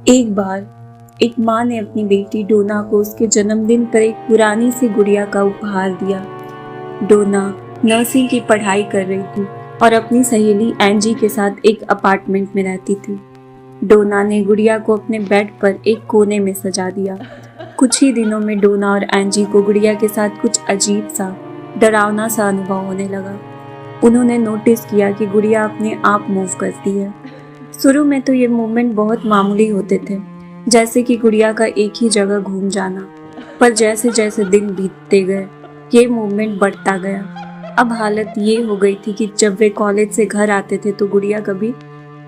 एक बार एक माँ ने अपनी बेटी डोना को उसके जन्मदिन पर एक पुरानी सी गुड़िया का उपहार दिया। डोना नर्सिंग की पढ़ाई कर रही थी और अपनी सहेली एंजी के साथ एक अपार्टमेंट में रहती थी। डोना ने गुड़िया को अपने बेड पर एक कोने में सजा दिया। कुछ ही दिनों में डोना और एंजी को गुड़िया के साथ कुछ अजीब सा डरावना सा अनुभव होने लगा। उन्होंने नोटिस किया कि गुड़िया अपने आप मूव करती है। शुरू में तो ये मूवमेंट बहुत मामूली होते थे, जैसे कि गुड़िया का एक ही जगह घूम जाना, पर जैसे जैसे दिन बीतते गए ये मूवमेंट बढ़ता गया। अब हालत ये हो गई थी कि जब वे कॉलेज से घर आते थे तो गुड़िया कभी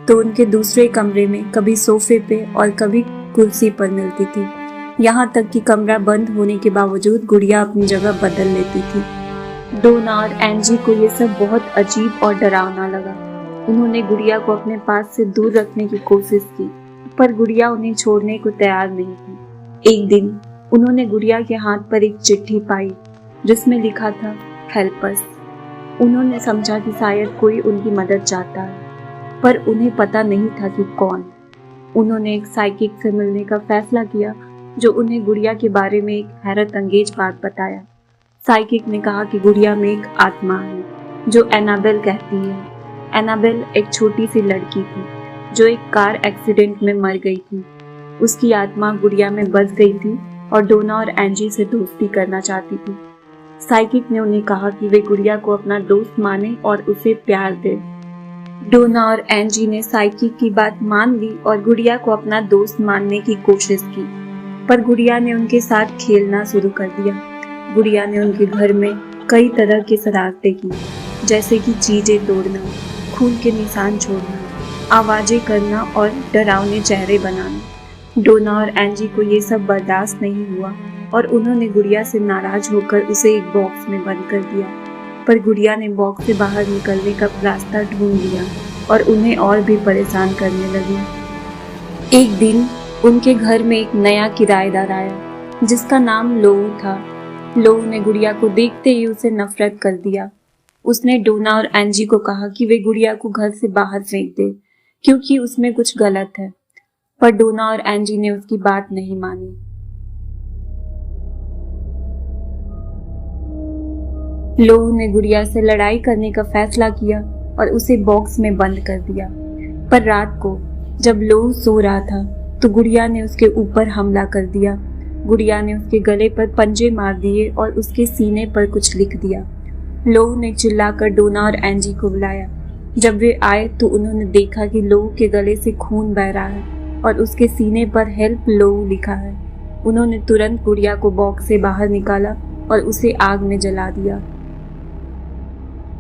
तो उनके दूसरे कमरे में, कभी सोफे पे और कभी कुर्सी पर मिलती थी। यहाँ तक कि कमरा बंद होने के बावजूद गुड़िया अपनी जगह बदल लेती थी। डोना और एंजी को ये सब बहुत अजीब और डरावना लगा। उन्होंने गुड़िया को अपने पास से दूर रखने की कोशिश की, पर गुड़िया उन्हें छोड़ने को तैयार नहीं थी। एक दिन उन्होंने गुड़िया के हाथ पर एक चिट्ठी पाई जिसमें लिखा था हेल्प अस। उन्होंने समझा कि शायद कोई उनकी मदद चाहता है, पर उन्हें पता नहीं था कि कौन। उन्होंने एक साइकिक से मिलने का फैसला किया जो उन्हें गुड़िया के बारे में एक हैरत अंगेज बात बताया। साइकिक ने कहा कि गुड़िया में एक आत्मा है जो एनाबेल कहती है। एनाबेल एक छोटी सी लड़की थी जो एक कार एक्सीडेंट में मर गई थी। उसकी आत्मा गुड़िया में बस गई थी और डोना और एंजी से दोस्ती करना चाहती थी। साइकिक ने उन्हें कहा कि वे गुड़िया को अपना दोस्त माने और उसे प्यार दे। डोना और एंजी ने साइकिक की बात मान ली और गुड़िया को अपना दोस्त मानने की कोशिश की, पर गुड़िया ने उनके साथ खेलना शुरू कर दिया। गुड़िया ने उनके घर में कई तरह की शरारतें की, जैसे कि चीजें तोड़ना, खून के निशान छोड़ना, आवाजें करना और डरावने चेहरे बनाना। डोना और एंजी को ये सब बर्दाश्त नहीं हुआ और उन्होंने गुड़िया से नाराज होकर उसे एक बॉक्स में बंद कर दिया। पर गुड़िया ने बॉक्स से बाहर निकलने का रास्ता ढूंढ लिया और उन्हें और भी परेशान करने लगी। एक दिन उनके घर में एक नया किराएदार आया जिसका नाम लोऊ था। लोऊ ने गुड़िया को देखते ही उसे नफरत कर दिया। उसने डोना और एंजी को कहा कि वे गुड़िया को घर से बाहर फेंक दे क्योंकि उसमें कुछ गलत है, पर डोना और एंजी ने उसकी बात नहीं मानी। लोऊ ने गुड़िया से लड़ाई करने का फैसला किया और उसे बॉक्स में बंद कर दिया। पर रात को जब लोऊ सो रहा था तो गुड़िया ने उसके ऊपर हमला कर दिया। गुड़िया ने उसके गले पर पंजे मार दिए और उसके सीने पर कुछ लिख दिया। लोऊ ने चिल्लाकर डोना और एंजी को बुलाया। जब वे आए तो उन्होंने देखा कि लोऊ के गले से खून बह रहा है और उसके सीने पर हेल्प लोऊ लिखा है। उन्होंने तुरंत गुड़िया को बॉक्स से बाहर निकाला और उसे आग में जला दिया।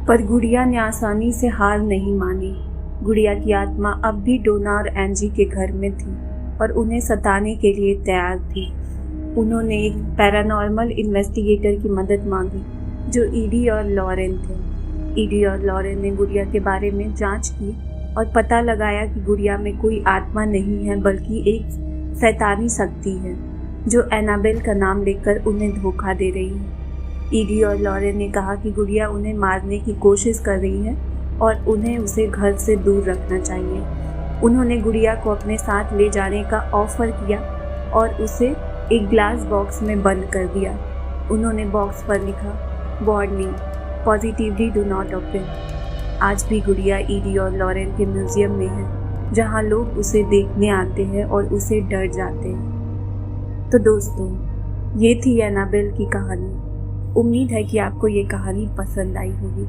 पर गुड़िया ने आसानी से हार नहीं मानी। गुड़िया की आत्मा अब भी डोना और एंजी के घर में थी और उन्हें सताने के लिए तैयार थी। उन्होंने एक पैरानॉर्मल इन्वेस्टिगेटर की मदद मांगी जो ईडी और लॉरेन थे। ईडी और लॉरेन ने गुड़िया के बारे में जांच की और पता लगाया कि गुड़िया में कोई आत्मा नहीं है बल्कि एक शैतानी शक्ति है जो एनाबेल का नाम लेकर उन्हें धोखा दे रही है। ईडी और लॉरेन ने कहा कि गुड़िया उन्हें मारने की कोशिश कर रही है और उन्हें उसे घर से दूर रखना चाहिए। उन्होंने गुड़िया को अपने साथ ले जाने का ऑफर किया और उसे एक ग्लास बॉक्स में बंद कर दिया। उन्होंने बॉक्स पर लिखा warning, positively do not open. आज भी गुड़िया ईडी और लॉरेन के म्यूजियम में है जहां लोग उसे देखने आते हैं और उसे डर जाते हैं। तो दोस्तों, ये थी एनाबेल की कहानी। उम्मीद है कि आपको ये कहानी पसंद आई होगी।